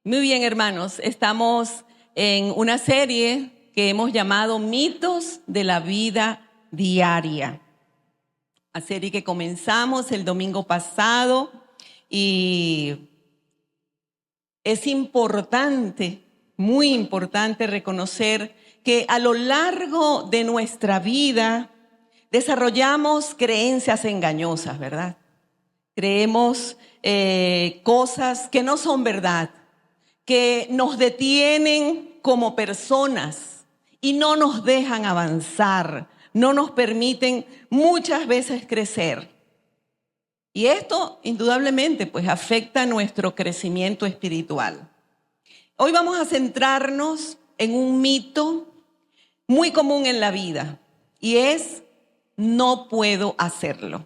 Muy bien, hermanos, estamos en una serie que hemos llamado Mitos de la Vida Diaria. Una serie que comenzamos el domingo pasado y es importante, muy importante reconocer que a lo largo de nuestra vida desarrollamos creencias engañosas, ¿verdad? Creemos cosas que no son verdad, que nos detienen como personas y no nos dejan avanzar, no nos permiten muchas veces crecer. Y esto indudablemente pues afecta nuestro crecimiento espiritual. Hoy vamos a centrarnos en un mito muy común en la vida y es no puedo hacerlo.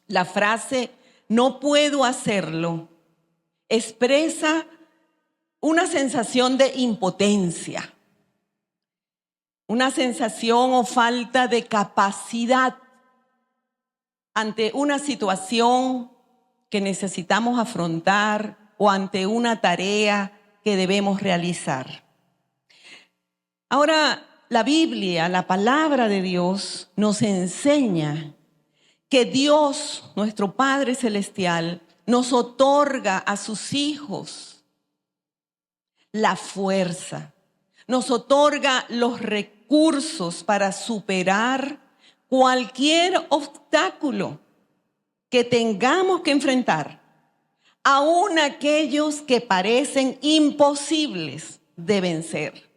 La frase no puedo hacerlo expresa una sensación de impotencia, una sensación o falta de capacidad ante una situación que necesitamos afrontar o ante una tarea que debemos realizar. Ahora, la Biblia, la palabra de Dios, nos enseña que Dios, nuestro Padre Celestial, nos otorga a sus hijos la fuerza, nos otorga los recursos para superar cualquier obstáculo que tengamos que enfrentar, aun aquellos que parecen imposibles de vencer.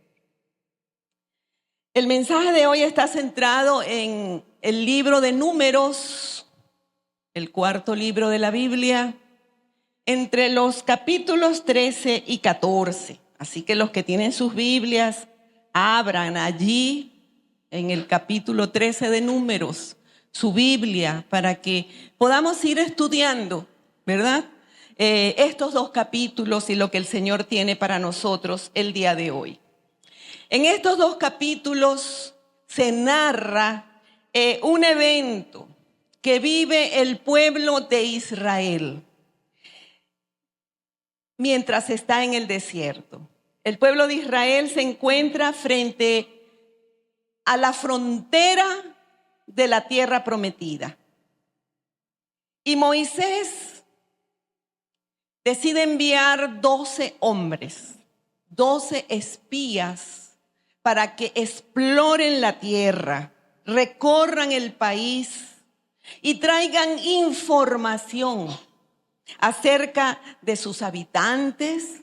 El mensaje de hoy está centrado en el libro de Números, el cuarto libro de la Biblia, entre los capítulos 13 y 14. Así que los que tienen sus Biblias, abran allí en el capítulo 13 de Números su Biblia para que podamos ir estudiando, ¿verdad? Estos dos capítulos y lo que el Señor tiene para nosotros el día de hoy. En estos dos capítulos se narra un evento que vive el pueblo de Israel mientras está en el desierto. El pueblo de Israel se encuentra frente a la frontera de la tierra prometida. Y Moisés decide enviar 12 hombres, 12 espías, para que exploren la tierra, recorran el país y traigan información acerca de sus habitantes,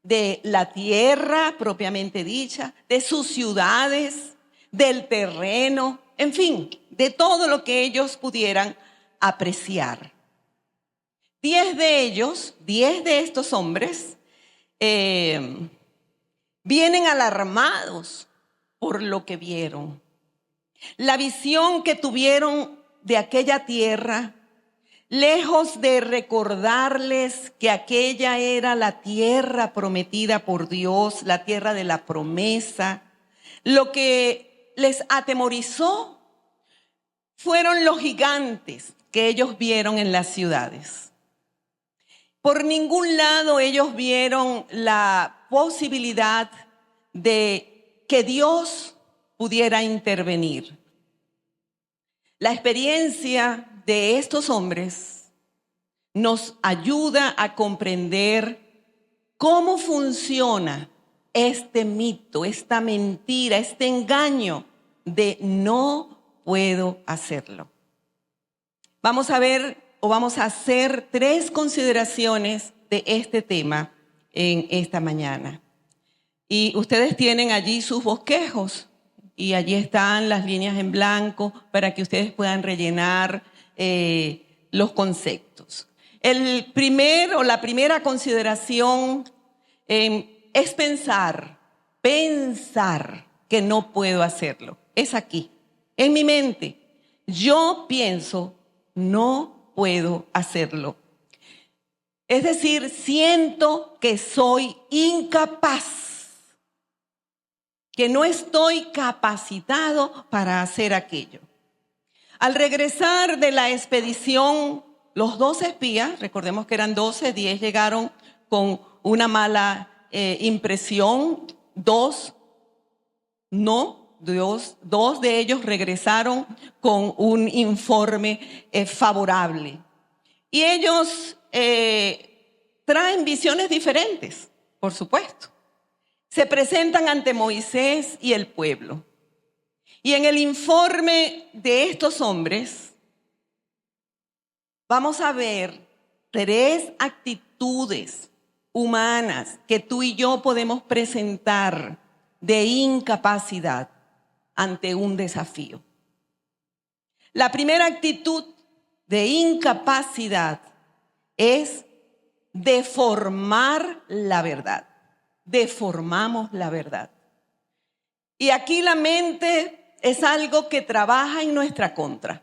de la tierra propiamente dicha, de sus ciudades, del terreno, en fin, de todo lo que ellos pudieran apreciar. 10 de estos hombres, vienen alarmados por lo que vieron. La visión que tuvieron de aquella tierra, lejos de recordarles que aquella era la tierra prometida por Dios, la tierra de la promesa, lo que les atemorizó fueron los gigantes que ellos vieron en las ciudades. Por ningún lado ellos vieron la posibilidad de que Dios pudiera intervenir. La experiencia de estos hombres nos ayuda a comprender cómo funciona este mito, esta mentira, este engaño de no puedo hacerlo. Vamos a ver o vamos a hacer 3 consideraciones de este tema en esta mañana. Y ustedes tienen allí sus bosquejos y allí están las líneas en blanco para que ustedes puedan rellenar los conceptos. La primera consideración es pensar que no puedo hacerlo. Es aquí, en mi mente. Yo pienso, no puedo hacerlo. Es decir, siento que soy incapaz, que no estoy capacitado para hacer aquello. Al regresar de la expedición, los 12 espías, recordemos que eran 12, 10 llegaron con una mala impresión, dos no, dos de ellos regresaron con un informe favorable. Y ellos traen visiones diferentes, por supuesto. Se presentan ante Moisés y el pueblo. Y en el informe de estos hombres vamos a ver 3 actitudes humanas que tú y yo podemos presentar de incapacidad ante un desafío. La primera actitud de incapacidad es deformar la verdad. Deformamos la verdad. Y aquí la mente es algo que trabaja en nuestra contra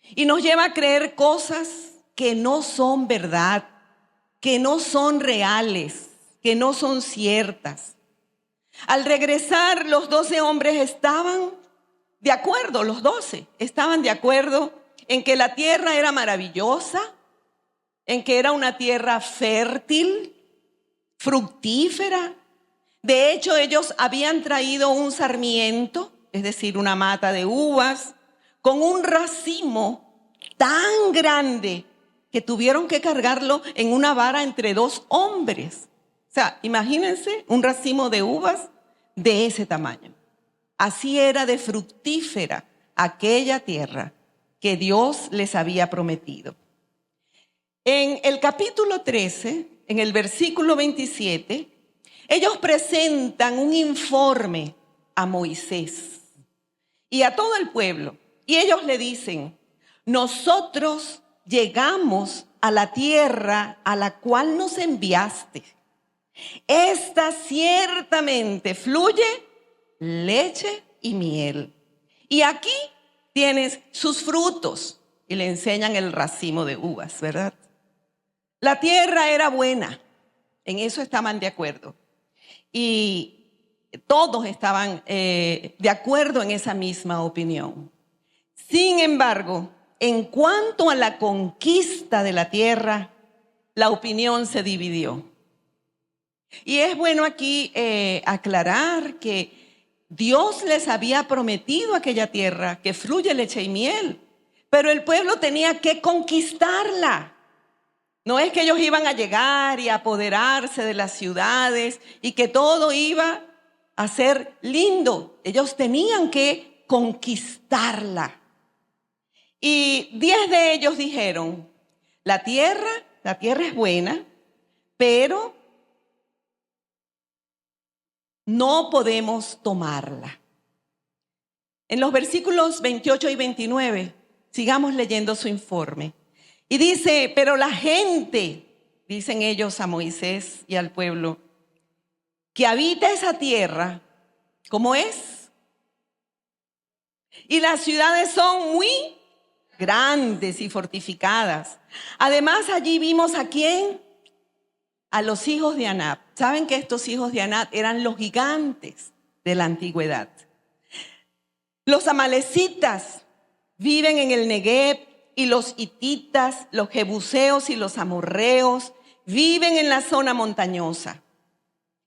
y nos lleva a creer cosas que no son verdad, que no son reales, que no son ciertas. Al regresar, los 12 hombres estaban de acuerdo, los 12 estaban de acuerdo en que la tierra era maravillosa, en que era una tierra fértil, fructífera. De hecho, ellos habían traído un sarmiento, es decir, una mata de uvas, con un racimo tan grande que tuvieron que cargarlo en una vara entre 2 hombres. O sea, imagínense un racimo de uvas de ese tamaño. Así era de fructífera aquella tierra que Dios les había prometido. En el capítulo 13, en el versículo 27, ellos presentan un informe a Moisés y a todo el pueblo. Y ellos le dicen: nosotros llegamos a la tierra a la cual nos enviaste. Esta ciertamente fluye leche y miel. Y aquí tienes sus frutos. Y le enseñan el racimo de uvas, ¿verdad? La tierra era buena. En eso estaban de acuerdo. Y todos estaban de acuerdo en esa misma opinión. Sin embargo, en cuanto a la conquista de la tierra, la opinión se dividió. Y es bueno aquí aclarar que Dios les había prometido aquella tierra que fluye leche y miel, pero el pueblo tenía que conquistarla. No es que ellos iban a llegar y a apoderarse de las ciudades y que todo iba a ser lindo. Ellos tenían que conquistarla. Y 10 de ellos dijeron: la tierra es buena, pero no podemos tomarla. En los versículos 28 y 29, sigamos leyendo su informe. Y dice: pero la gente, dicen ellos a Moisés y al pueblo, que habita esa tierra, ¿cómo es? Y las ciudades son muy grandes y fortificadas. Además, allí vimos a quién, a los hijos de Anak. ¿Saben que estos hijos de Anak eran los gigantes de la antigüedad? Los amalecitas viven en el Negev, y los hititas, los jebuseos y los amorreos viven en la zona montañosa.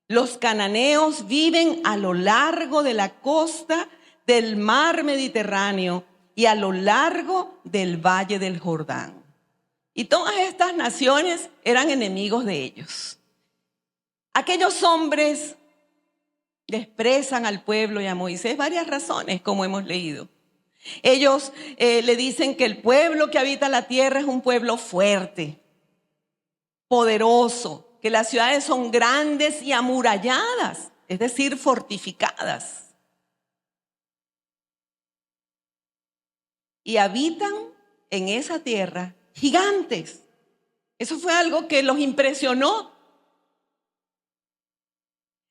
Los cananeos viven a lo largo de la costa del mar Mediterráneo y a lo largo del valle del Jordán. Y todas estas naciones eran enemigos de ellos. Aquellos hombres le expresan al pueblo y a Moisés varias razones, como hemos leído. Ellos le dicen que el pueblo que habita la tierra es un pueblo fuerte, poderoso, que las ciudades son grandes y amuralladas, es decir, fortificadas. Y habitan en esa tierra gigantes. Eso fue algo que los impresionó.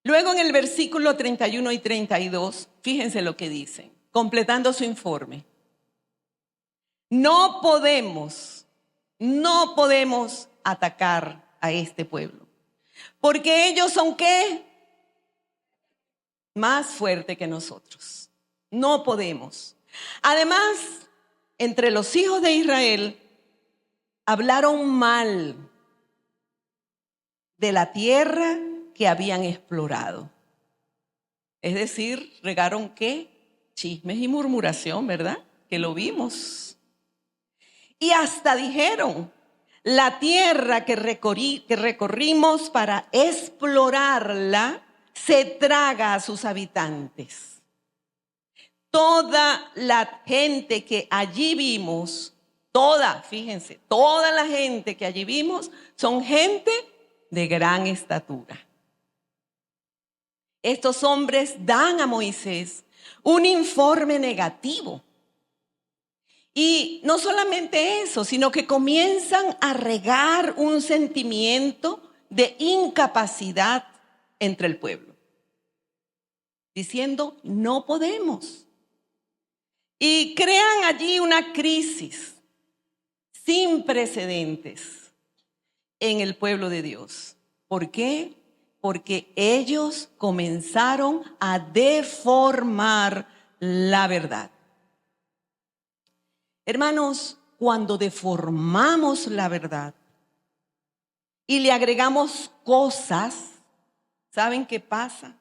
Luego en el versículo 31 y 32, fíjense lo que dicen, completando su informe. No podemos atacar a este pueblo, porque ellos son ¿qué? Más fuerte que nosotros. No podemos. Además, entre los hijos de Israel hablaron mal de la tierra que habían explorado. Es decir, regaron ¿qué? Chismes y murmuración, ¿verdad? Que lo vimos. Y hasta dijeron, la tierra que recorrimos para explorarla se traga a sus habitantes. Toda la gente que allí vimos, fíjense, toda la gente que allí vimos son gente de gran estatura. Estos hombres dan a Moisés un informe negativo. Y no solamente eso, sino que comienzan a regar un sentimiento de incapacidad entre el pueblo, diciendo, no podemos. Y crean allí una crisis sin precedentes en el pueblo de Dios. ¿Por qué? Porque ellos comenzaron a deformar la verdad. Hermanos, cuando deformamos la verdad y le agregamos cosas, ¿saben qué pasa?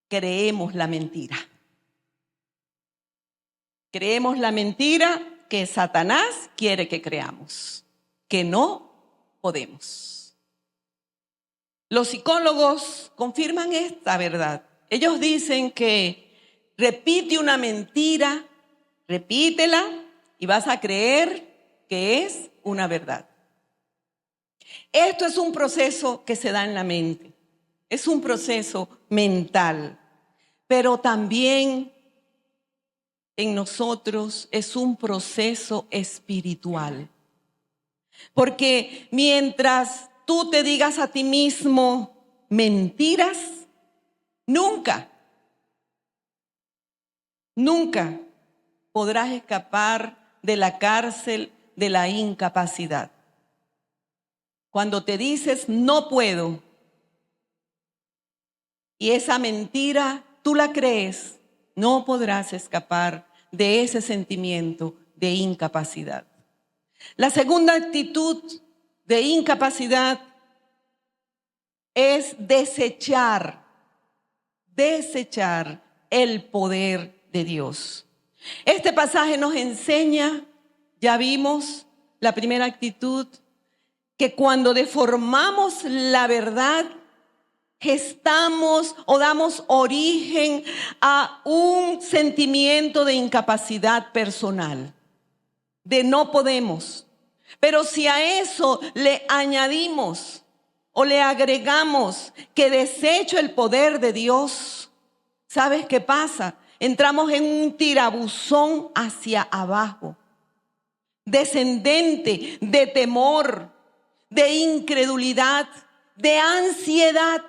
Creemos la mentira. Creemos la mentira que Satanás quiere que creamos, que no podemos. Los psicólogos confirman esta verdad. Ellos dicen que repite una mentira, repítela y vas a creer que es una verdad. Esto es un proceso que se da en la mente. Es un proceso mental, pero también en nosotros es un proceso espiritual. Porque mientras tú te digas a ti mismo mentiras, nunca podrás escapar de la cárcel de la incapacidad. Cuando te dices no puedo y esa mentira tú la crees, no podrás escapar de ese sentimiento de incapacidad. La segunda actitud de incapacidad es desechar el poder de Dios. Este pasaje nos enseña, ya vimos la primera actitud, que cuando deformamos la verdad, gestamos o damos origen a un sentimiento de incapacidad personal, de no podemos. Pero si a eso le añadimos o le agregamos que desecho el poder de Dios, ¿sabes qué pasa? Entramos en un tirabuzón hacia abajo, descendente de temor, de incredulidad, de ansiedad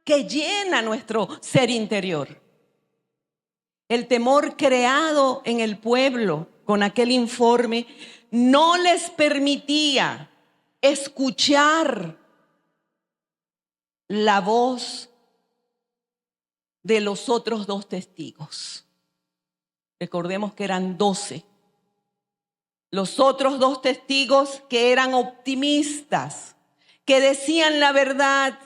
que llena nuestro ser interior. El temor creado en el pueblo con aquel informe no les permitía escuchar la voz de los otros dos testigos. Recordemos que eran 12. Los otros dos testigos que eran optimistas, que decían la verdad.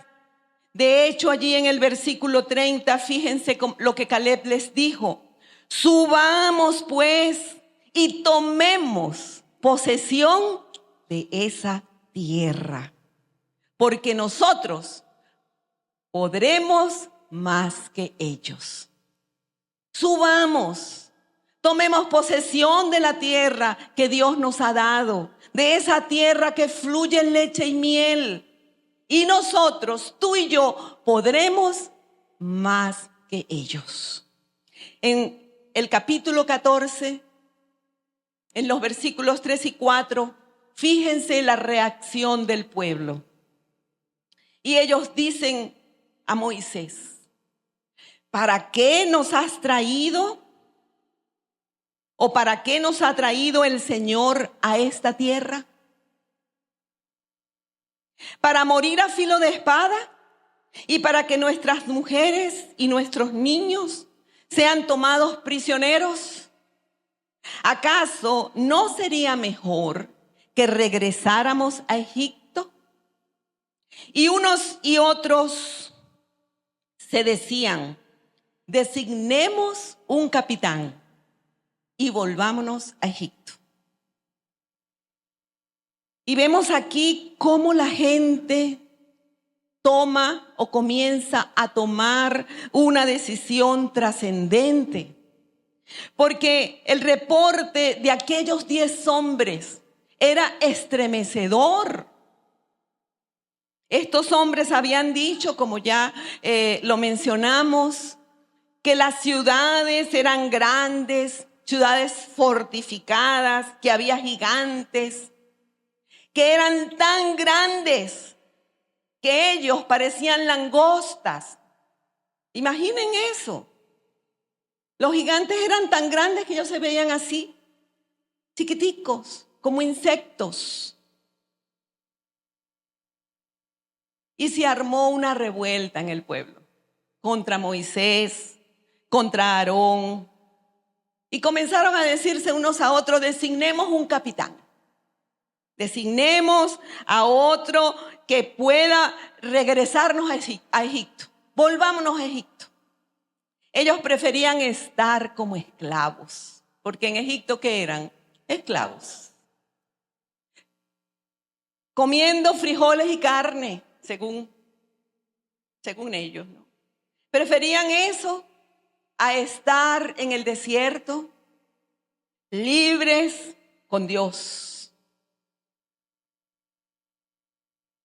De hecho, allí en el versículo 30, fíjense lo que Caleb les dijo. Subamos pues y tomemos posesión de esa tierra, porque nosotros podremos más que ellos. Subamos, tomemos posesión de la tierra que Dios nos ha dado, de esa tierra que fluye en leche y miel. Y nosotros, tú y yo, podremos más que ellos. En el capítulo 14, en los versículos 3 y 4, fíjense la reacción del pueblo. Y ellos dicen a Moisés, ¿para qué nos has traído? ¿O para qué nos ha traído el Señor a esta tierra? ¿Para morir a filo de espada? ¿Y para que nuestras mujeres y nuestros niños sean tomados prisioneros? ¿Acaso no sería mejor que regresáramos a Egipto? Y unos y otros se decían: designemos un capitán y volvámonos a Egipto. Y vemos aquí cómo la gente toma o comienza a tomar una decisión trascendente. Porque el reporte de aquellos 10 hombres era estremecedor. Estos hombres habían dicho, como ya lo mencionamos, que las ciudades eran grandes, ciudades fortificadas, que había gigantes, que eran tan grandes que ellos parecían langostas. Imaginen eso. Los gigantes eran tan grandes que ellos se veían así, chiquiticos, como insectos. Y se armó una revuelta en el pueblo contra Moisés, contra Aarón. Y comenzaron a decirse unos a otros: designemos un capitán. Designemos a otro que pueda regresarnos a Egipto. Volvámonos a Egipto. Ellos preferían estar como esclavos, porque en Egipto, ¿qué eran? Esclavos. Comiendo frijoles y carne, según ellos, ¿no? Preferían eso a estar en el desierto, libres con Dios.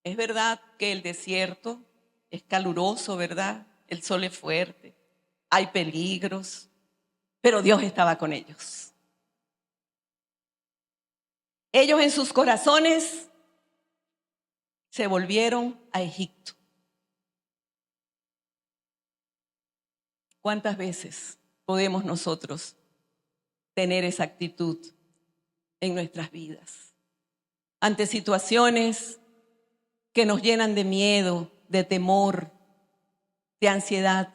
Es verdad que el desierto es caluroso, ¿verdad? El sol es fuerte, hay peligros, pero Dios estaba con ellos. Ellos en sus corazones se volvieron a Egipto. ¿Cuántas veces podemos nosotros tener esa actitud en nuestras vidas? Ante situaciones que nos llenan de miedo, de temor, de ansiedad.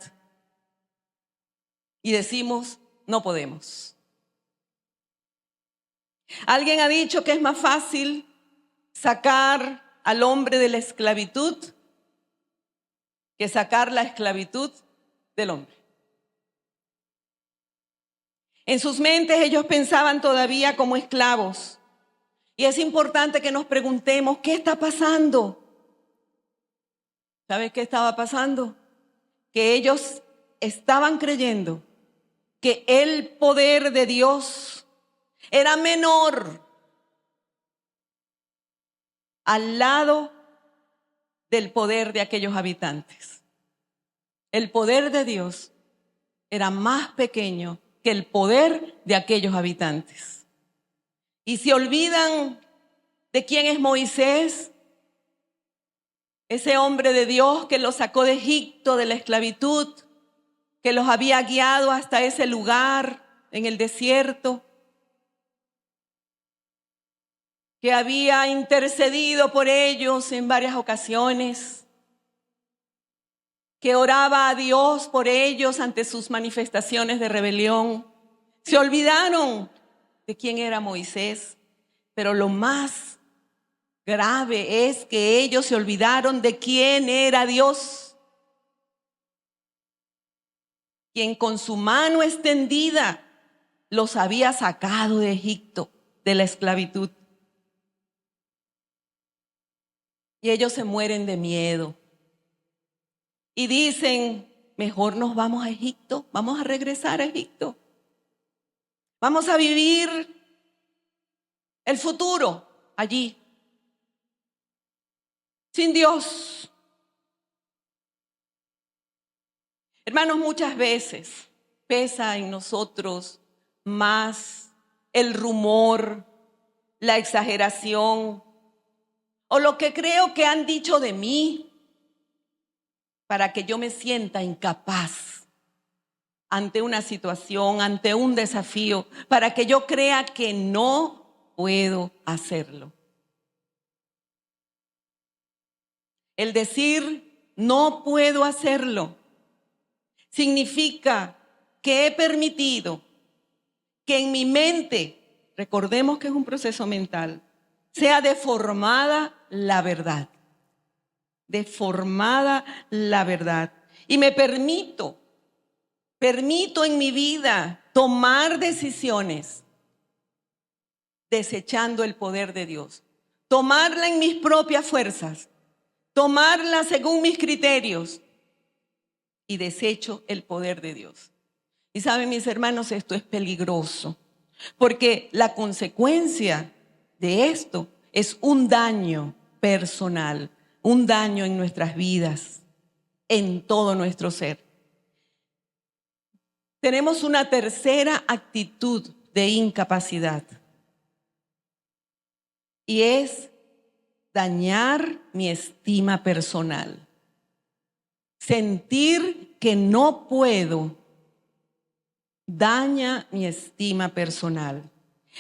Y decimos: no podemos. Alguien ha dicho que es más fácil sacar al hombre de la esclavitud que sacar la esclavitud del hombre. En sus mentes ellos pensaban todavía como esclavos. Y es importante que nos preguntemos: ¿qué está pasando? ¿Sabes qué estaba pasando? Que ellos estaban creyendo que el poder de Dios era menor al lado del poder de aquellos habitantes. El poder de Dios era más pequeño que el poder de aquellos habitantes. Y se olvidan de quién es Moisés, ese hombre de Dios que los sacó de Egipto, de la esclavitud, que los había guiado hasta ese lugar en el desierto, que había intercedido por ellos en varias ocasiones, que oraba a Dios por ellos ante sus manifestaciones de rebelión. Se olvidaron de quién era Moisés, pero lo más grave es que ellos se olvidaron de quién era Dios, quien con su mano extendida los había sacado de Egipto, de la esclavitud. Y ellos se mueren de miedo. Y dicen: mejor nos vamos a Egipto, vamos a regresar a Egipto. Vamos a vivir el futuro allí, sin Dios. Hermanos, muchas veces pesa en nosotros más el rumor, la exageración o lo que creo que han dicho de mí, para que yo me sienta incapaz ante una situación, ante un desafío, para que yo crea que no puedo hacerlo. El decir no puedo hacerlo significa que he permitido que en mi mente, recordemos que es un proceso mental, sea deformada la verdad. deformada la verdad. Y me permito en mi vida tomar decisiones desechando el poder de Dios. Tomarla en mis propias fuerzas, tomarla según mis criterios y desecho el poder de Dios. Y saben, mis hermanos, esto es peligroso, porque la consecuencia de esto es un daño personal, un daño en nuestras vidas, en todo nuestro ser. Tenemos una tercera actitud de incapacidad y es dañar mi estima personal. Sentir que no puedo daña mi estima personal.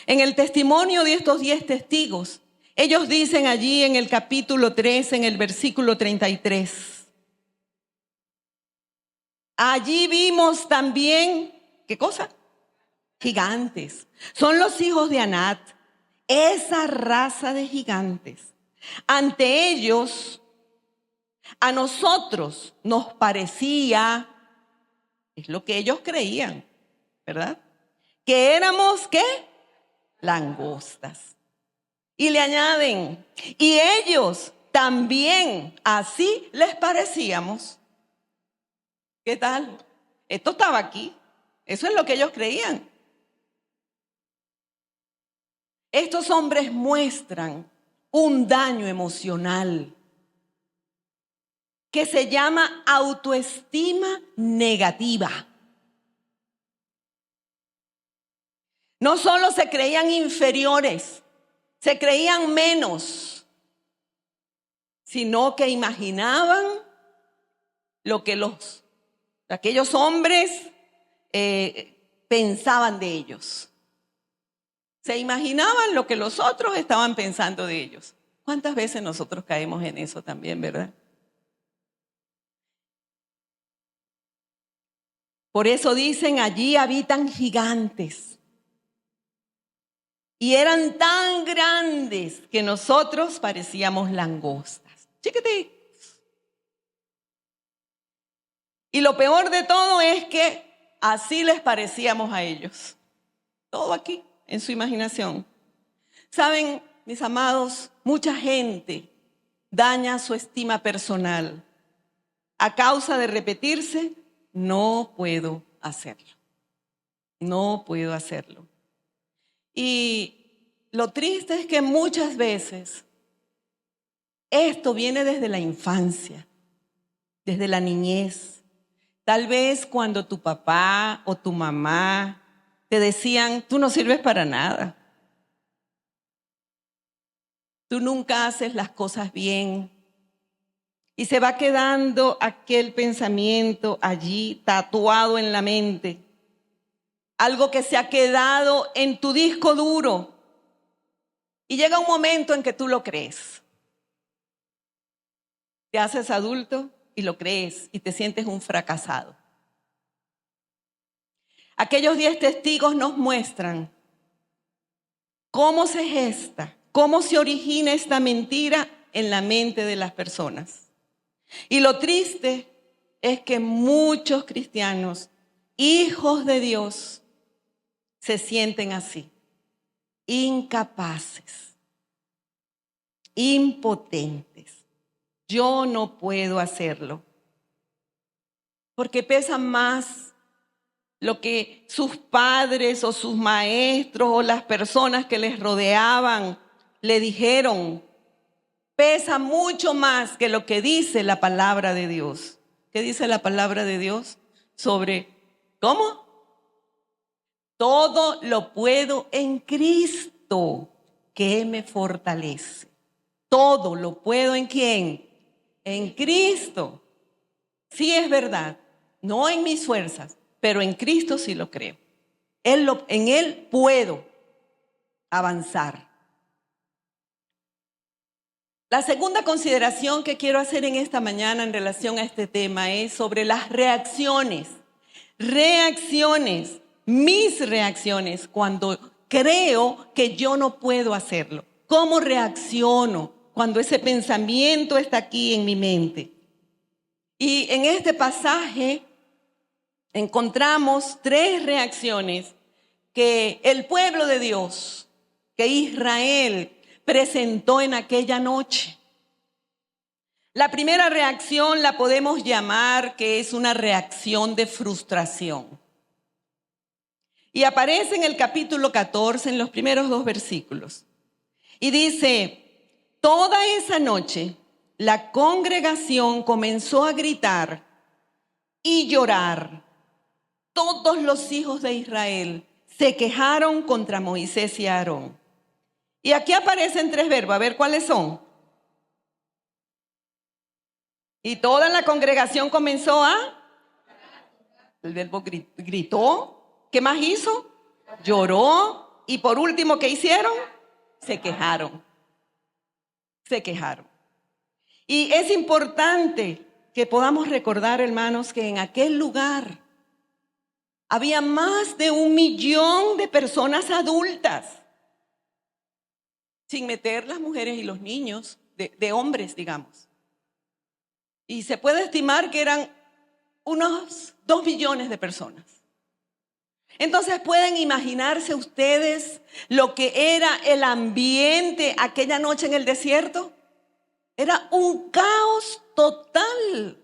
En el testimonio de estos 10 testigos, ellos dicen allí en el capítulo 3, en el versículo 33, allí vimos también, ¿qué cosa? Gigantes. Son los hijos de Anat, esa raza de gigantes. Ante ellos, a nosotros nos parecía, es lo que ellos creían, ¿verdad? Que éramos, ¿qué? Langostas. Y le añaden, y ellos también así les parecíamos. ¿Qué tal? Esto estaba aquí. Eso es lo que ellos creían. Estos hombres muestran un daño emocional que se llama autoestima negativa. No solo se creían inferiores, se creían menos, sino que imaginaban lo que aquellos hombres pensaban de ellos. Se imaginaban lo que los otros estaban pensando de ellos. ¿Cuántas veces nosotros caemos en eso también, verdad? Por eso dicen, allí habitan gigantes. Y eran tan grandes que nosotros parecíamos langostas. Chiquititos. Y lo peor de todo es que así les parecíamos a ellos. Todo aquí, en su imaginación. Saben, mis amados, mucha gente daña su estima personal. A causa de repetirse, no puedo hacerlo. No puedo hacerlo. Y lo triste es que muchas veces esto viene desde la infancia, desde la niñez. Tal vez cuando tu papá o tu mamá te decían, tú no sirves para nada. Tú nunca haces las cosas bien. Y se va quedando aquel pensamiento allí tatuado en la mente. Algo que se ha quedado en tu disco duro. Y llega un momento en que tú lo crees. Te haces adulto y lo crees y te sientes un fracasado. Aquellos 10 testigos nos muestran cómo se gesta, cómo se origina esta mentira en la mente de las personas. Y lo triste es que muchos cristianos, hijos de Dios, se sienten así, incapaces, impotentes. Yo no puedo hacerlo. Porque pesa más lo que sus padres o sus maestros o las personas que les rodeaban le dijeron. Pesa mucho más que lo que dice la palabra de Dios. ¿Qué dice la palabra de Dios sobre cómo? Todo lo puedo en Cristo que me fortalece. Todo lo puedo ¿en quién? En Cristo. Sí es verdad, no en mis fuerzas, pero en Cristo sí lo creo. En Él puedo avanzar. La segunda consideración que quiero hacer en esta mañana en relación a este tema es sobre las reacciones. Mis reacciones cuando creo que yo no puedo hacerlo. ¿Cómo reacciono cuando ese pensamiento está aquí en mi mente. Y en este pasaje encontramos 3 reacciones que el pueblo de Dios, que Israel presentó en aquella noche. La primera reacción la podemos llamar que es una reacción de frustración. Y aparece en el capítulo 14, en los primeros 2 versículos. Y dice: toda esa noche la congregación comenzó a gritar y llorar. Todos los hijos de Israel se quejaron contra Moisés y Aarón. Y aquí aparecen 3 verbos, a ver cuáles son. Y toda la congregación comenzó el verbo gritó. ¿Qué más hizo? Lloró. Y por último, ¿qué hicieron? Se quejaron. Se quejaron. Y es importante que podamos recordar, hermanos, que en aquel lugar había más de 1 millón de personas adultas, sin meter las mujeres y los niños, de hombres, digamos. Y se puede estimar que eran unos 2 millones de personas. Entonces, ¿pueden imaginarse ustedes lo que era el ambiente aquella noche en el desierto? Era un caos total.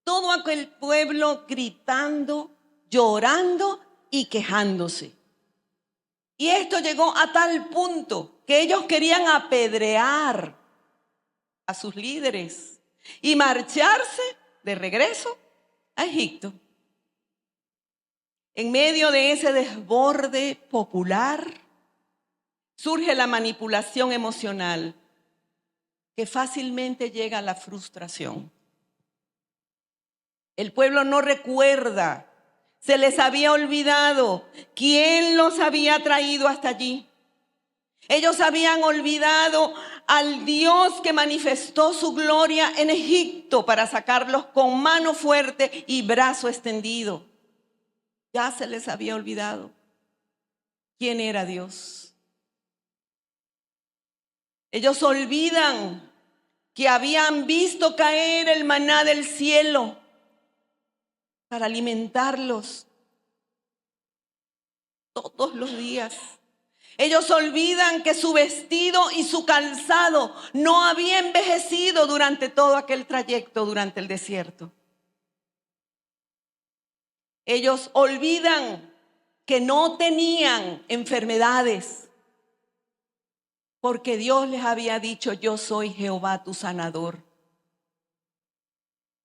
Todo aquel pueblo gritando, llorando y quejándose. Y esto llegó a tal punto que ellos querían apedrear a sus líderes y marcharse de regreso a Egipto. En medio de ese desborde popular surge la manipulación emocional, que fácilmente llega a la frustración. El pueblo no recuerda, se les había olvidado quién los había traído hasta allí. Ellos habían olvidado al Dios que manifestó su gloria en Egipto para sacarlos con mano fuerte y brazo extendido. Ya se les había olvidado quién era Dios. Ellos olvidan que habían visto caer el maná del cielo para alimentarlos todos los días. Ellos olvidan que su vestido y su calzado no había envejecido durante todo aquel trayecto, durante el desierto. Ellos olvidan que no tenían enfermedades, porque Dios les había dicho: yo soy Jehová tu sanador.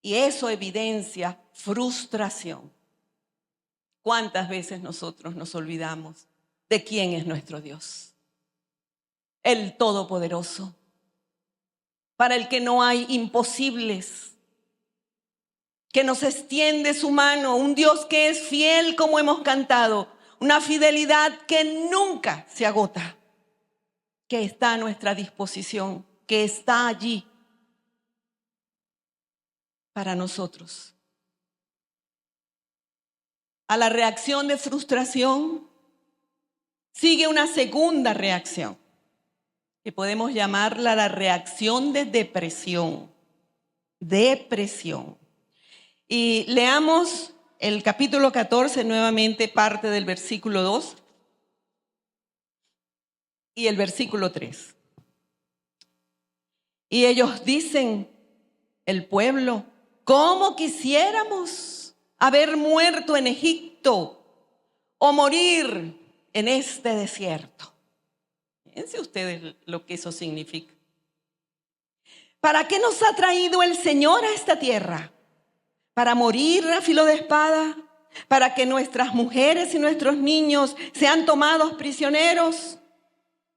Y eso evidencia frustración. ¿Cuántas veces nosotros nos olvidamos de quién es nuestro Dios? El Todopoderoso, para el que no hay imposibles, que nos extiende su mano, un Dios que es fiel, como hemos cantado, una fidelidad que nunca se agota, que está a nuestra disposición, que está allí para nosotros. A la reacción de frustración sigue una segunda reacción, que podemos llamarla la reacción de depresión. Depresión. Y leamos el capítulo 14, nuevamente parte del versículo 2 y el versículo 3. Y ellos dicen, el pueblo: ¿cómo quisiéramos haber muerto en Egipto o morir en este desierto? Fíjense ustedes lo que eso significa. ¿Para qué nos ha traído el Señor a esta tierra? ¿Para morir a filo de espada? ¿Para que nuestras mujeres y nuestros niños sean tomados prisioneros?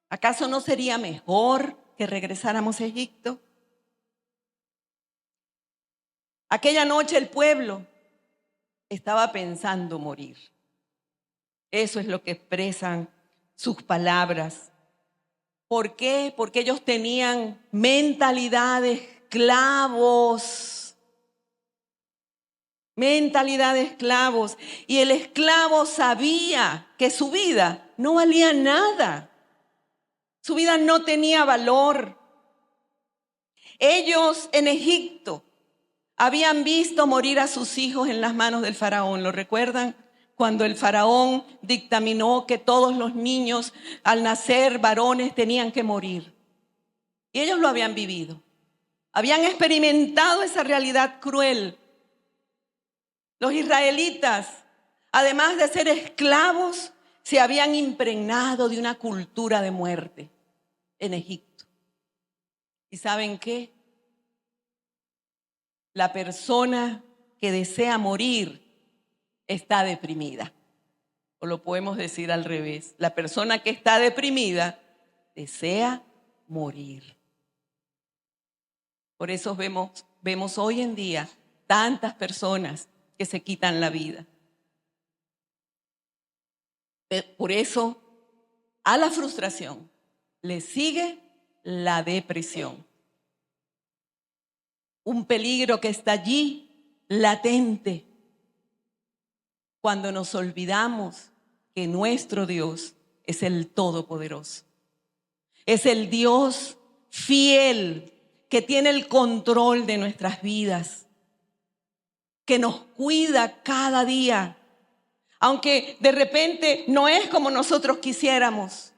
¿Acaso no sería mejor que regresáramos a Egipto? Aquella noche el pueblo estaba pensando morir. Eso es lo que expresan sus palabras. ¿Por qué? Porque ellos tenían mentalidad de esclavos. Mentalidad de esclavos. Y el esclavo sabía que su vida no valía nada. Su vida no tenía valor. Ellos en Egipto habían visto morir a sus hijos en las manos del faraón. ¿Lo recuerdan? Cuando el faraón dictaminó que todos los niños al nacer varones tenían que morir. Y ellos lo habían vivido. Habían experimentado esa realidad cruel. Los israelitas, además de ser esclavos, se habían impregnado de una cultura de muerte en Egipto. ¿Y saben qué? La persona que desea morir está deprimida. O lo podemos decir al revés. La persona que está deprimida desea morir. Por eso vemos hoy en día tantas personas que se quitan la vida. Por eso, a la frustración le sigue la depresión. Un peligro que está allí, latente, cuando nos olvidamos que nuestro Dios es el Todopoderoso. Es el Dios fiel que tiene el control de nuestras vidas, que nos cuida cada día, aunque de repente no es como nosotros quisiéramos,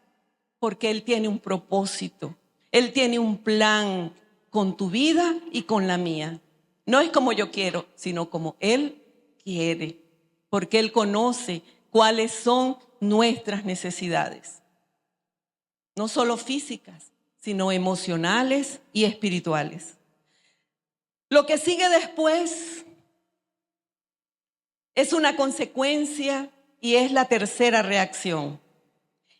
porque Él tiene un propósito, Él tiene un plan con tu vida y con la mía. No es como yo quiero, sino como Él quiere, porque Él conoce cuáles son nuestras necesidades, no solo físicas, sino emocionales y espirituales. Lo que sigue después es una consecuencia y es la tercera reacción.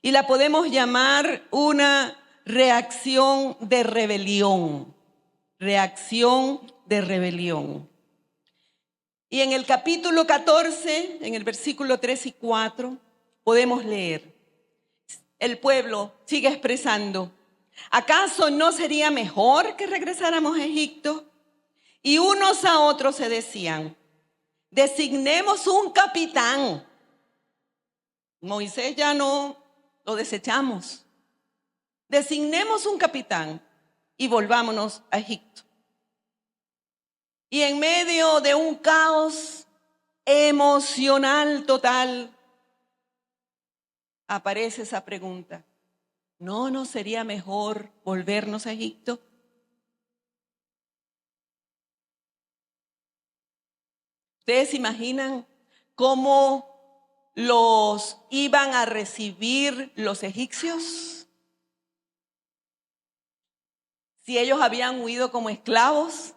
Y la podemos llamar una reacción de rebelión. Reacción de rebelión. Y en el capítulo 14, en el versículo 3 y 4, podemos leer. El pueblo sigue expresando: ¿acaso no sería mejor que regresáramos a Egipto? Y unos a otros se decían: designemos un capitán. Moisés ya no lo desechamos. Designemos un capitán y volvámonos a Egipto. Y en medio de un caos emocional total, aparece esa pregunta: ¿no sería mejor volvernos a Egipto? ¿Ustedes se imaginan cómo los iban a recibir los egipcios? Si ellos habían huido como esclavos,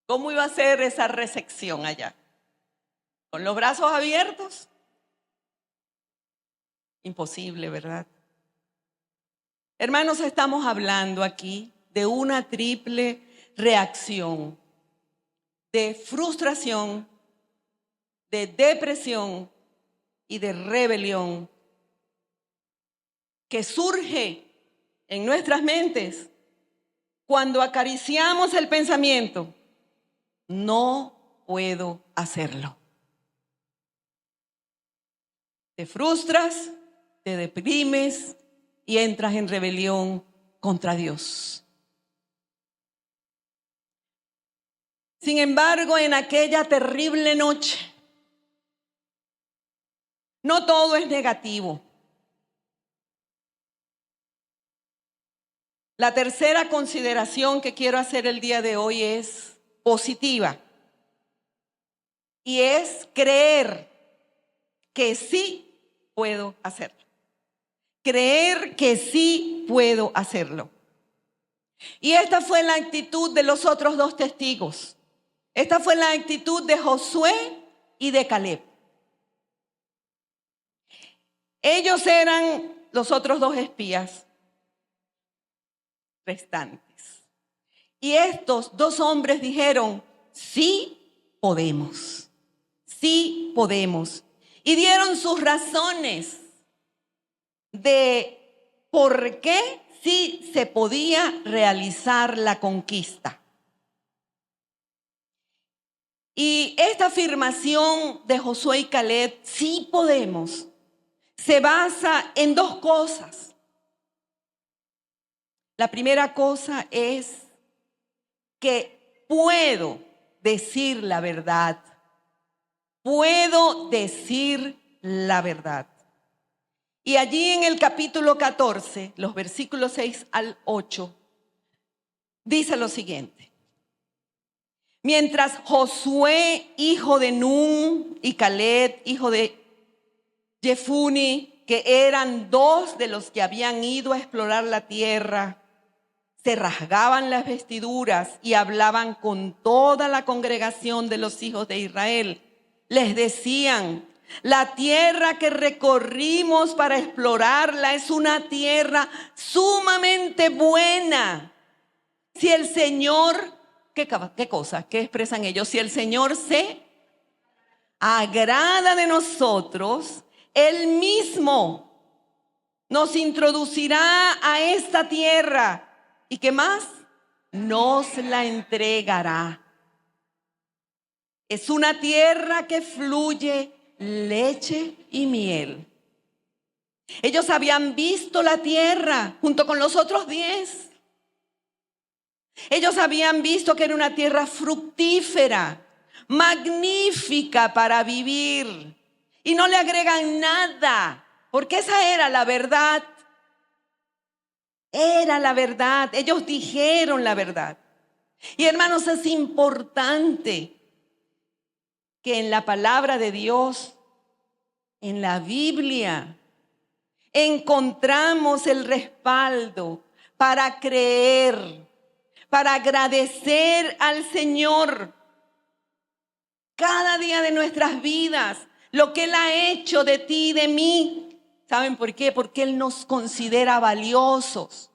¿cómo iba a ser esa recepción allá? ¿Con los brazos abiertos? Imposible, ¿verdad? Hermanos, estamos hablando aquí de una triple reacción: de frustración, de depresión y de rebelión, que surge en nuestras mentes cuando acariciamos el pensamiento: no puedo hacerlo. Te frustras, te deprimes y entras en rebelión contra Dios. Sin embargo, en aquella terrible noche, no todo es negativo. La tercera consideración que quiero hacer el día de hoy es positiva. Y es creer que sí puedo hacerlo. Creer que sí puedo hacerlo. Y esta fue la actitud de los otros dos testigos. Esta fue la actitud de Josué y de Caleb. Ellos eran los otros dos espías restantes. Y estos dos hombres dijeron: sí podemos, sí podemos. Y dieron sus razones de por qué sí se podía realizar la conquista. Y esta afirmación de Josué y Caleb, sí podemos, se basa en dos cosas. La primera cosa es que puedo decir la verdad. Puedo decir la verdad. Y allí en el capítulo 14, los versículos 6 al 8, dice lo siguiente. Mientras Josué, hijo de Nun, y Caleb, hijo de Jefuni, que eran dos de los que habían ido a explorar la tierra, se rasgaban las vestiduras y hablaban con toda la congregación de los hijos de Israel. Les decían: la tierra que recorrimos para explorarla es una tierra sumamente buena. Si el Señor, ¿qué cosa? ¿Qué expresan ellos? Si el Señor se agrada de nosotros, Él mismo nos introducirá a esta tierra. ¿Y qué más? Nos la entregará. Es una tierra que fluye leche y miel. Ellos habían visto la tierra junto con los otros 10. Ellos habían visto que era una tierra fructífera, magnífica para vivir. Y no le agregan nada, porque esa era la verdad. Era la verdad. Ellos dijeron la verdad. Y hermanos, es importante que en la palabra de Dios, en la Biblia, encontramos el respaldo para creer, para agradecer al Señor cada día de nuestras vidas, lo que Él ha hecho de ti y de mí. ¿Saben por qué? Porque Él nos considera valiosos.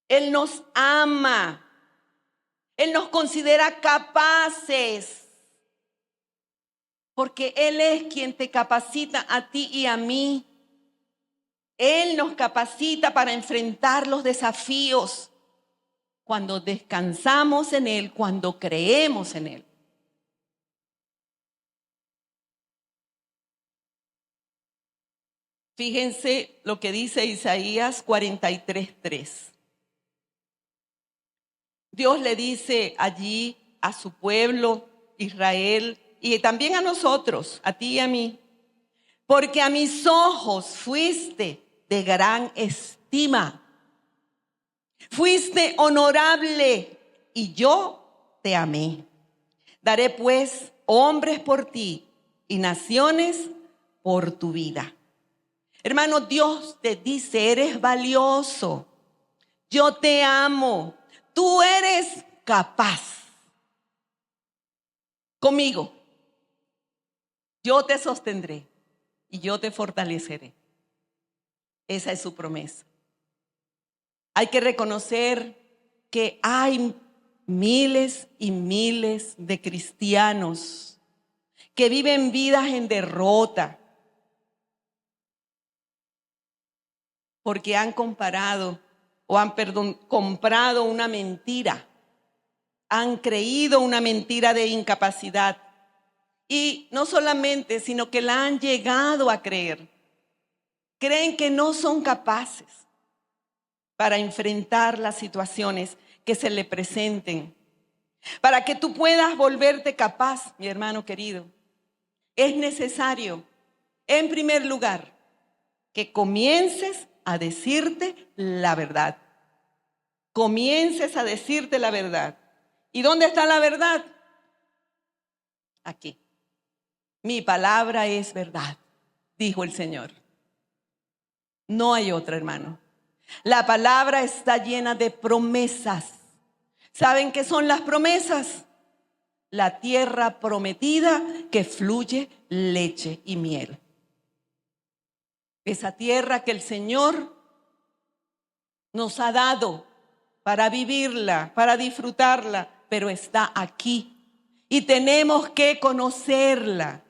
Él nos ama. Él nos considera capaces. Porque Él es quien te capacita a ti y a mí. Él nos capacita para enfrentar los desafíos cuando descansamos en Él, cuando creemos en Él. Fíjense lo que dice Isaías 43:3. Dios le dice allí a su pueblo, Israel, y también a nosotros, a ti y a mí: porque a mis ojos fuiste de gran estima, fuiste honorable y yo te amé. Daré pues hombres por ti y naciones por tu vida. Hermano, Dios te dice: eres valioso, yo te amo, tú eres capaz. Conmigo, yo te sostendré y yo te fortaleceré. Esa es su promesa. Hay que reconocer que hay miles y miles de cristianos que viven vidas en derrota porque han comprado una mentira. Han creído una mentira de incapacidad. Y no solamente, sino que la han llegado a creer. Creen que no son capaces para enfrentar las situaciones que se le presenten. Para que tú puedas volverte capaz, mi hermano querido, es necesario, en primer lugar, que comiences a decirte la verdad. Comiences a decirte la verdad. ¿Y dónde está la verdad? Aquí. Mi palabra es verdad, dijo el Señor. No hay otra, hermano. La palabra está llena de promesas. ¿Saben qué son las promesas? La tierra prometida que fluye leche y miel. Esa tierra que el Señor nos ha dado para vivirla, para disfrutarla, pero está aquí y tenemos que conocerla.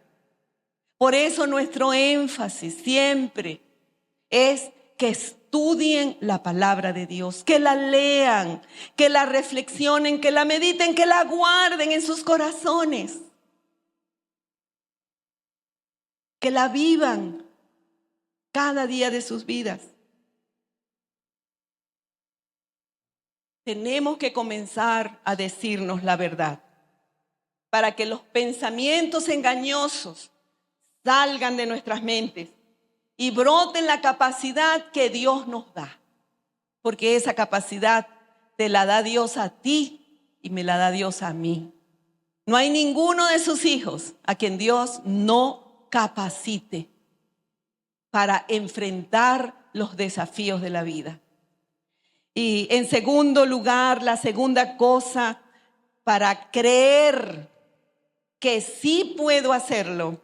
Por eso nuestro énfasis siempre es que estudien la palabra de Dios, que la lean, que la reflexionen, que la mediten, que la guarden en sus corazones, que la vivan cada día de sus vidas. tenemos que comenzar a decirnos la verdad para que los pensamientos engañosos salgan de nuestras mentes y broten la capacidad que Dios nos da. Porque esa capacidad te la da Dios a ti y me la da Dios a mí. No hay ninguno de sus hijos a quien Dios no capacite para enfrentar los desafíos de la vida. Y en segundo lugar, la segunda cosa, para creer que sí puedo hacerlo,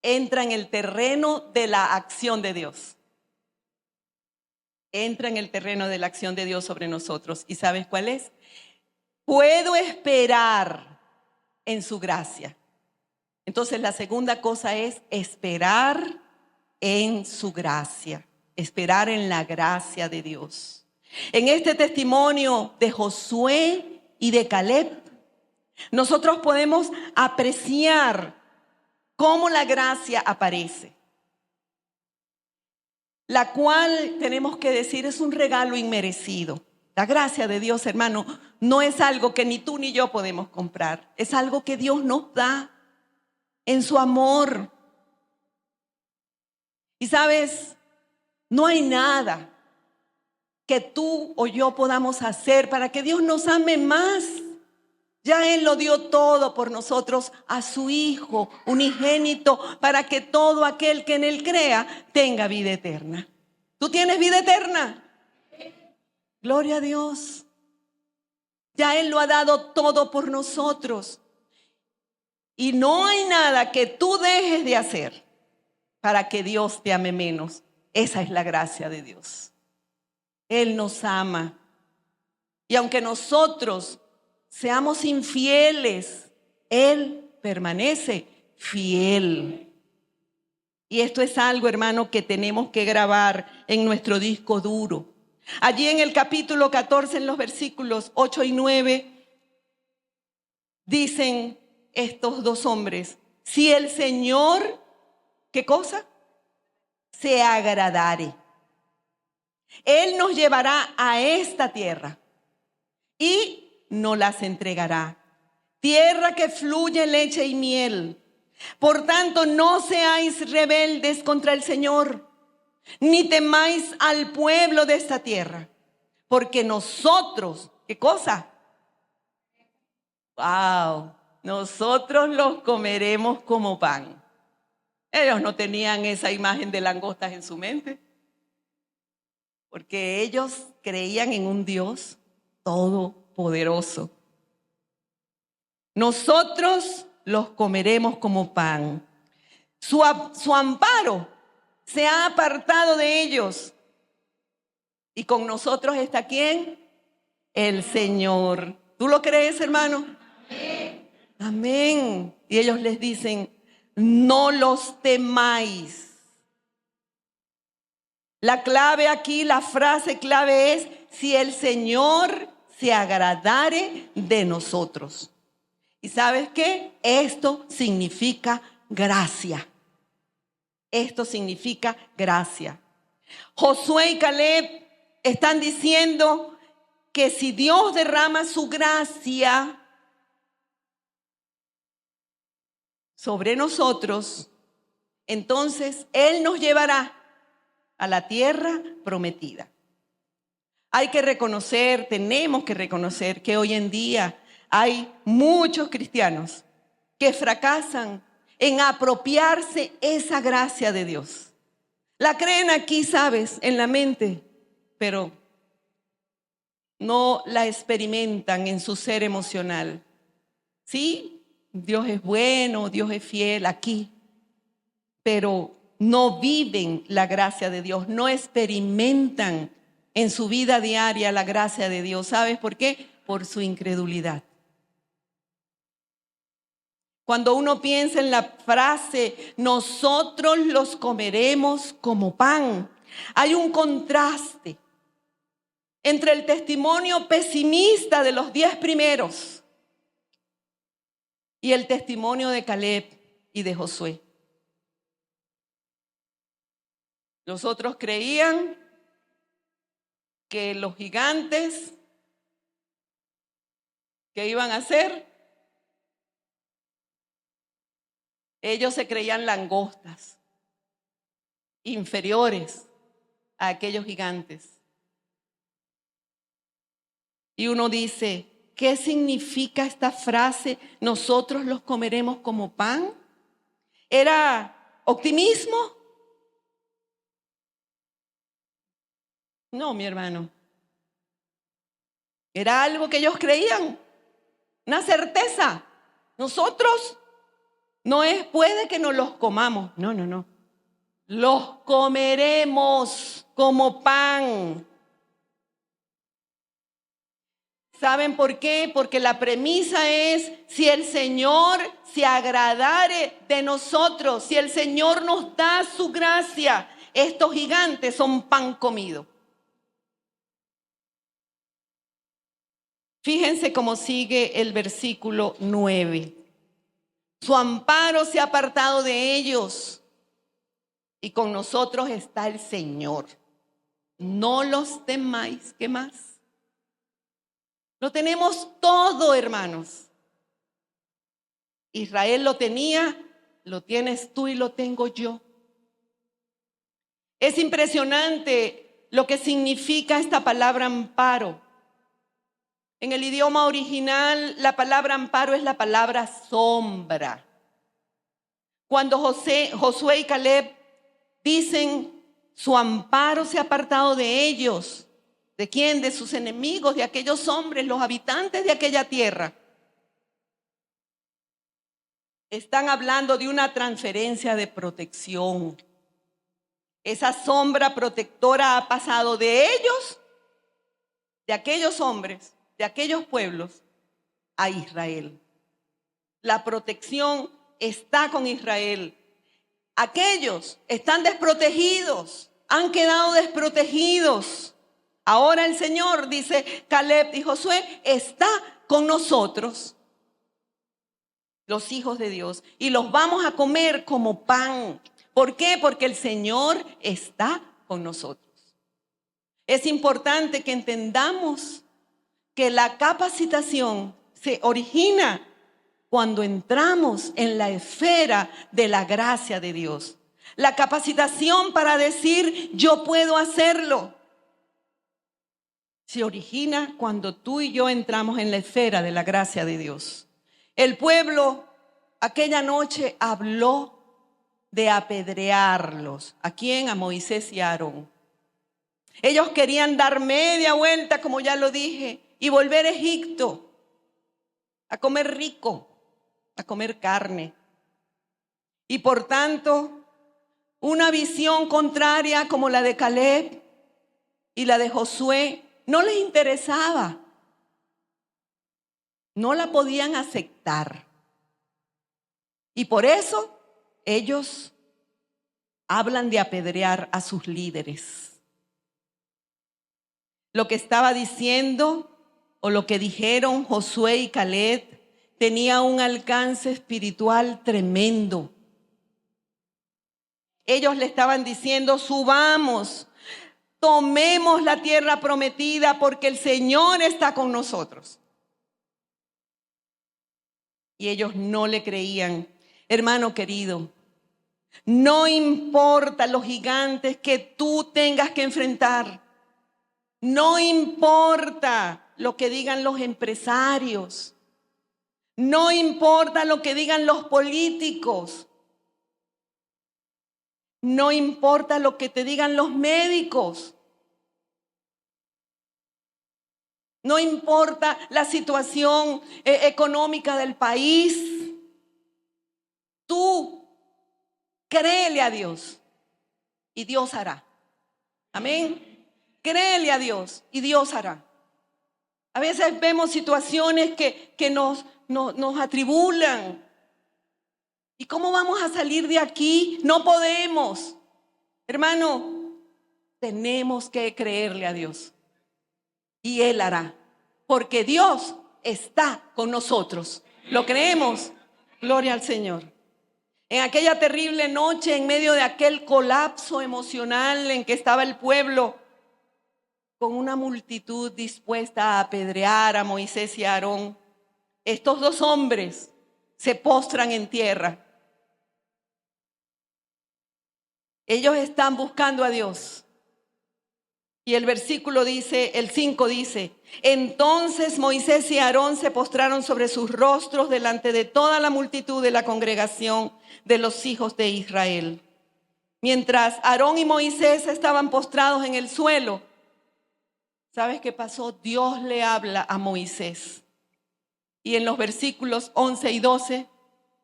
entra en el terreno de la acción de Dios. Entra en el terreno de la acción de Dios sobre nosotros. ¿Y sabes cuál es? Puedo esperar en su gracia. Entonces la segunda cosa es esperar en su gracia. Esperar en la gracia de Dios. En este testimonio de Josué y de Caleb, nosotros podemos apreciar cómo la gracia aparece, la cual tenemos que decir es un regalo inmerecido. La gracia de Dios, hermano, no es algo que ni tú ni yo podemos comprar. Es algo que Dios nos da en su amor. Y sabes, no hay nada que tú o yo podamos hacer para que Dios nos ame más. Ya Él lo dio todo por nosotros a su Hijo unigénito para que todo aquel que en Él crea tenga vida eterna. ¿Tú tienes vida eterna? Gloria a Dios. Ya Él lo ha dado todo por nosotros. Y no hay nada que tú dejes de hacer para que Dios te ame menos. Esa es la gracia de Dios. Él nos ama. Y aunque nosotros seamos infieles, Él permanece fiel. Y esto es algo, hermano, que tenemos que grabar en nuestro disco duro. Allí en el capítulo 14, en los versículos 8 y 9, dicen estos dos hombres, si el Señor, ¿qué cosa? Se agradare, Él nos llevará a esta tierra y nos las entregará. Tierra que fluye leche y miel. Por tanto, no seáis rebeldes contra el Señor, ni temáis al pueblo de esta tierra, porque nosotros, ¿qué cosa? ¡Wow! Nosotros los comeremos como pan. Ellos no tenían esa imagen de langostas en su mente, porque ellos creían en un Dios todopoderoso. Nosotros los comeremos como pan. Su amparo se ha apartado de ellos. Y con nosotros está ¿quién? El Señor. ¿Tú lo crees, hermano? Amén. Amén. Y ellos les dicen, no los temáis. La clave aquí, la frase clave es, si el Señor se agradare de nosotros. ¿Y sabes qué? Esto significa gracia. Esto significa gracia. Josué y Caleb están diciendo que si Dios derrama su gracia sobre nosotros, entonces Él nos llevará a la tierra prometida. Hay que reconocer, tenemos que reconocer que hoy en día hay muchos cristianos que fracasan en apropiarse esa gracia de Dios. La creen aquí, sabes, en la mente, pero no la experimentan en su ser emocional. Sí, Dios es bueno, Dios es fiel aquí, pero no viven la gracia de Dios, no experimentan en su vida diaria la gracia de Dios. ¿Sabes por qué? Por su incredulidad. Cuando uno piensa en la frase, nosotros los comeremos como pan, hay un contraste entre el testimonio pesimista de los 10 primeros y el testimonio de Caleb y de Josué. Los otros creían que los gigantes que iban a hacer, ellos se creían langostas, inferiores a aquellos gigantes. Y uno dice, ¿qué significa esta frase? ¿Nosotros los comeremos como pan? ¿Era optimismo? No, mi hermano. Era algo que ellos creían, una certeza. Nosotros puede que nos los comamos. No. Los comeremos como pan. ¿Saben por qué? Porque la premisa es, si el Señor se agradare de nosotros, si el Señor nos da su gracia, estos gigantes son pan comido. Fíjense cómo sigue el versículo 9. Su amparo se ha apartado de ellos y con nosotros está el Señor. No los temáis. ¿Qué más? Lo tenemos todo, hermanos. Israel lo tenía, lo tienes tú y lo tengo yo. Es impresionante lo que significa esta palabra amparo. En el idioma original, la palabra amparo es la palabra sombra. Cuando Josué y Caleb dicen, su amparo se ha apartado de ellos. ¿De quién? De sus enemigos, de aquellos hombres, los habitantes de aquella tierra. Están hablando de una transferencia de protección. Esa sombra protectora ha pasado de ellos, de aquellos hombres, de aquellos pueblos, a Israel. La protección está con Israel. Aquellos están desprotegidos, han quedado desprotegidos. Ahora el Señor, dice Caleb y Josué, está con nosotros, los hijos de Dios, y los vamos a comer como pan. ¿Por qué? Porque el Señor está con nosotros. Es importante que entendamos que la capacitación se origina cuando entramos en la esfera de la gracia de Dios. La capacitación para decir, yo puedo hacerlo, se origina cuando tú y yo entramos en la esfera de la gracia de Dios. El pueblo aquella noche habló de apedrearlos. ¿A quién? A Moisés y a Aarón. Ellos querían dar media vuelta, como ya lo dije, y volver a Egipto a comer rico, a comer carne. Y por tanto, una visión contraria como la de Caleb y la de Josué no les interesaba. No la podían aceptar. Y por eso ellos hablan de apedrear a sus líderes. Lo que estaba diciendo o lo que dijeron Josué y Caleb tenía un alcance espiritual tremendo. Ellos le estaban diciendo, subamos, tomemos la tierra prometida porque el Señor está con nosotros. Y ellos no le creían. Hermano querido, no importa los gigantes que tú tengas que enfrentar. No importa lo que digan los empresarios. No importa lo que digan los políticos. No importa lo que te digan los médicos. No importa la situación económica del país. Tú créele a Dios y Dios hará. Amén. Créele a Dios y Dios hará. A veces vemos situaciones que nos atribulan. ¿Y cómo vamos a salir de aquí? No podemos. Hermano, tenemos que creerle a Dios. Y Él hará. Porque Dios está con nosotros. ¿Lo creemos? Gloria al Señor. En aquella terrible noche, en medio de aquel colapso emocional en que estaba el pueblo, con una multitud dispuesta a apedrear a Moisés y a Aarón, estos dos hombres se postran en tierra. Ellos están buscando a Dios. Y el versículo dice, el 5 dice, entonces Moisés y Aarón se postraron sobre sus rostros delante de toda la multitud de la congregación de los hijos de Israel. Mientras Aarón y Moisés estaban postrados en el suelo, ¿sabes qué pasó? Dios le habla a Moisés. Y en los versículos 11 y 12,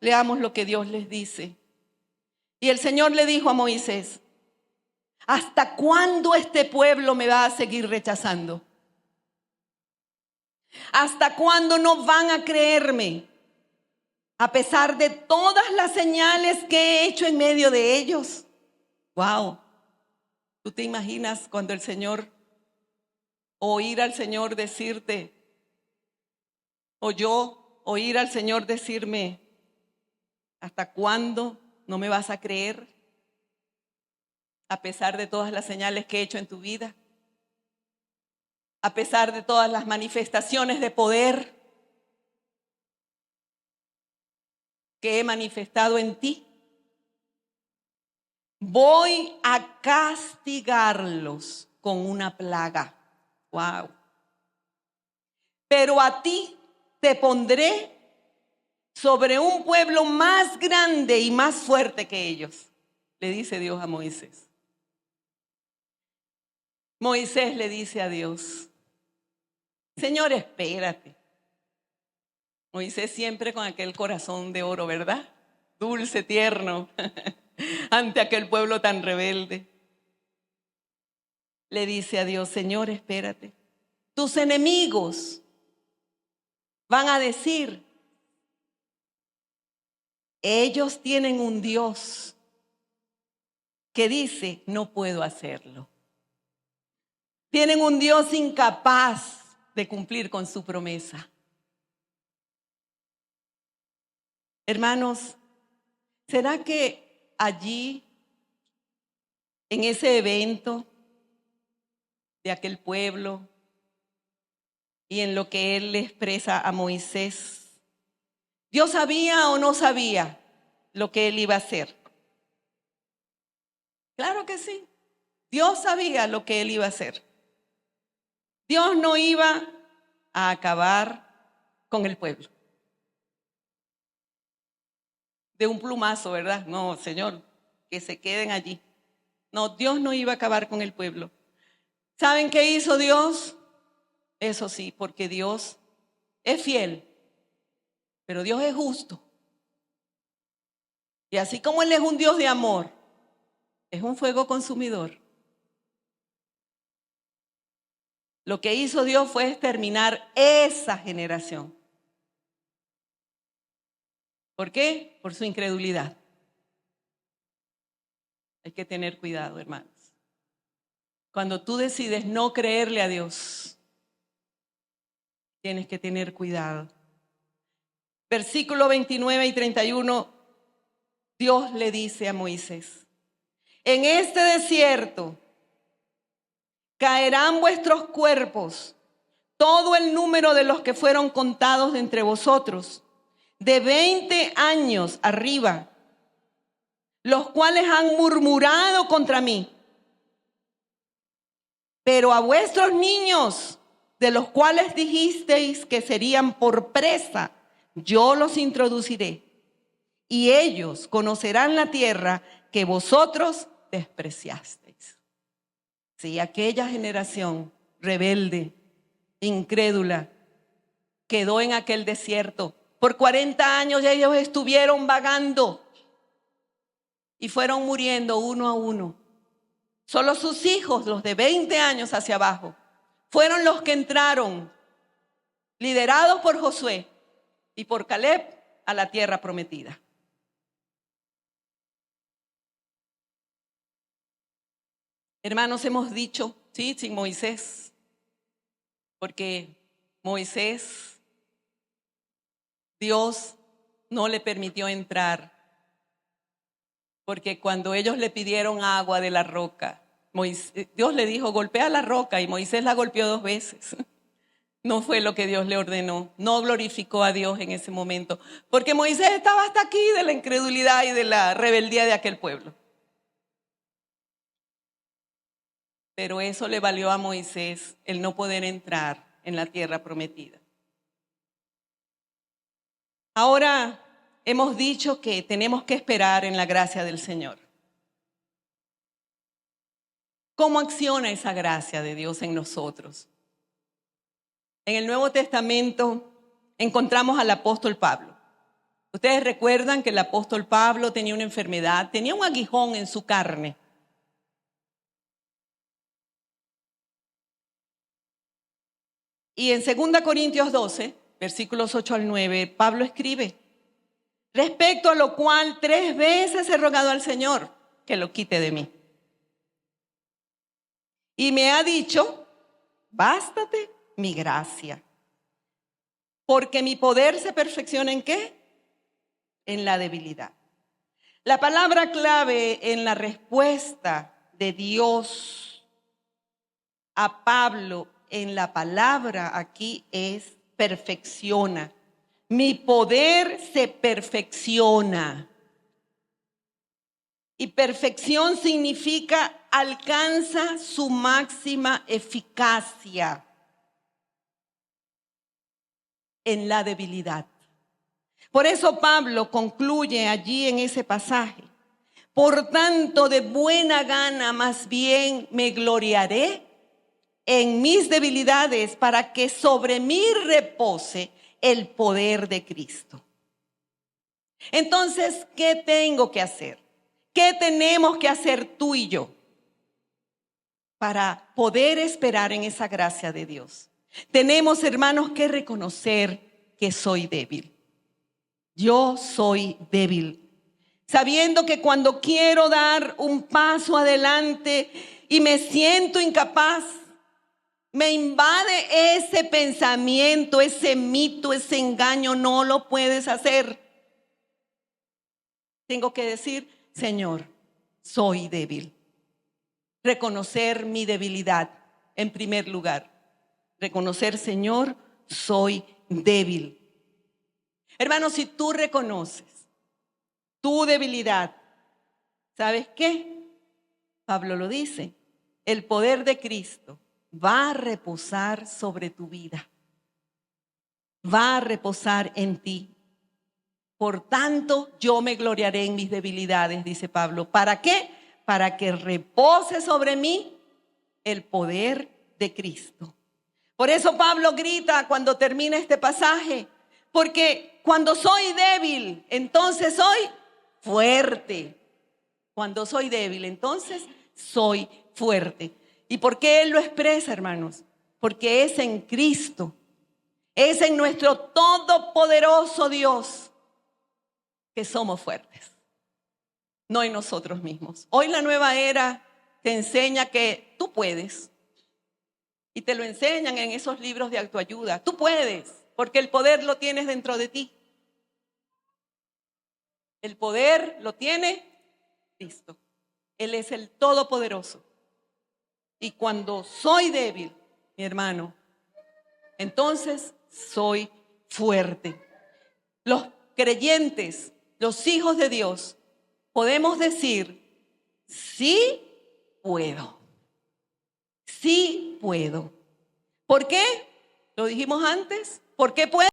leamos lo que Dios les dice. Y el Señor le dijo a Moisés, ¿hasta cuándo este pueblo me va a seguir rechazando? ¿Hasta cuándo no van a creerme? A pesar de todas las señales que he hecho en medio de ellos. Wow. ¿Tú te imaginas cuando el Señor, oír al Señor decirte, o yo oír al Señor decirme, ¿hasta cuándo no me vas a creer? A pesar de todas las señales que he hecho en tu vida, a pesar de todas las manifestaciones de poder que he manifestado en ti, voy a castigarlos con una plaga. Wow. Pero a ti te pondré sobre un pueblo más grande y más fuerte que ellos, le dice Dios a Moisés. Moisés le dice a Dios, Señor, espérate. Moisés siempre con aquel corazón de oro, ¿verdad? Dulce, tierno, ante aquel pueblo tan rebelde. Le dice a Dios, Señor, espérate. Tus enemigos van a decir, ellos tienen un Dios que dice, no puedo hacerlo. Tienen un Dios incapaz de cumplir con su promesa. Hermanos, ¿será que allí, en ese evento de aquel pueblo y en lo que él le expresa a Moisés, Dios sabía o no sabía lo que él iba a hacer? Claro que sí. Dios sabía lo que él iba a hacer. Dios no iba a acabar con el pueblo de un plumazo, ¿verdad? No, Señor, que se queden allí. No, Dios no iba a acabar con el pueblo. ¿Saben qué hizo Dios? Eso sí, porque Dios es fiel, pero Dios es justo. Y así como Él es un Dios de amor, es un fuego consumidor. Lo que hizo Dios fue exterminar esa generación. ¿Por qué? Por su incredulidad. Hay que tener cuidado, hermanos. Cuando tú decides no creerle a Dios, tienes que tener cuidado. Versículo 29 y 31, Dios le dice a Moisés, en este desierto caerán vuestros cuerpos, todo el número de los que fueron contados de entre vosotros, de 20 años arriba, los cuales han murmurado contra mí. Pero a vuestros niños, de los cuales dijisteis que serían por presa, yo los introduciré, y ellos conocerán la tierra que vosotros despreciasteis. Sí, aquella generación rebelde, incrédula, quedó en aquel desierto. Por 40 años ellos estuvieron vagando y fueron muriendo uno a uno. Solo sus hijos, los de 20 años hacia abajo, fueron los que entraron, liderados por Josué y por Caleb, a la tierra prometida. Hermanos, hemos dicho, sí, sin Moisés, porque Moisés, Dios no le permitió entrar, porque cuando ellos le pidieron agua de la roca, Dios le dijo, golpea la roca, y Moisés la golpeó 2 veces. No fue lo que Dios le ordenó. No glorificó a Dios en ese momento, porque Moisés estaba hasta aquí de la incredulidad y de la rebeldía de aquel pueblo. Pero eso le valió a Moisés el no poder entrar en la tierra prometida. Ahora hemos dicho que tenemos que esperar en la gracia del Señor. ¿Cómo acciona esa gracia de Dios en nosotros? En el Nuevo Testamento encontramos al apóstol Pablo. Ustedes recuerdan que el apóstol Pablo tenía una enfermedad, tenía un aguijón en su carne. Y en 2 Corintios 12, versículos 8 al 9, Pablo escribe: respecto a lo cual 3 veces he rogado al Señor que lo quite de mí. Y me ha dicho, bástate mi gracia, porque mi poder se perfecciona ¿en qué? En la debilidad. La palabra clave en la respuesta de Dios a Pablo en la palabra aquí es perfecciona. Mi poder se perfecciona. Y perfección significa alcanza su máxima eficacia en la debilidad. Por eso Pablo concluye allí en ese pasaje: por tanto, de buena gana más bien me gloriaré en mis debilidades, para que sobre mí repose el poder de Cristo. Entonces, ¿qué tengo que hacer? ¿Qué tenemos que hacer tú y yo para poder esperar en esa gracia de Dios? Tenemos, hermanos, que reconocer que soy débil. Yo soy débil, sabiendo que cuando quiero dar un paso adelante y me siento incapaz, me invade ese pensamiento, ese mito, ese engaño: no lo puedes hacer. Tengo que decir: Señor, soy débil. Reconocer mi debilidad en primer lugar. Reconocer: Señor, soy débil. Hermano, si tú reconoces tu debilidad, ¿sabes qué? Pablo lo dice: el poder de Cristo va a reposar sobre tu vida. Va a reposar en ti. Por tanto, yo me gloriaré en mis debilidades, dice Pablo. ¿Para qué? Para que repose sobre mí el poder de Cristo. Por eso Pablo grita cuando termina este pasaje: porque cuando soy débil, entonces soy fuerte. Cuando soy débil, entonces soy fuerte. ¿Y por qué él lo expresa, hermanos? Porque es en Cristo, es en nuestro todopoderoso Dios que somos fuertes, no en nosotros mismos. Hoy la nueva era te enseña que tú puedes, y te lo enseñan en esos libros de autoayuda. Tú puedes, porque el poder lo tienes dentro de ti. El poder lo tiene Cristo. Él es el todopoderoso. Y cuando soy débil, mi hermano, entonces soy fuerte. Los creyentes, los hijos de Dios, podemos decir: sí puedo. Sí puedo. ¿Por qué? Lo dijimos antes. ¿Por qué puedo?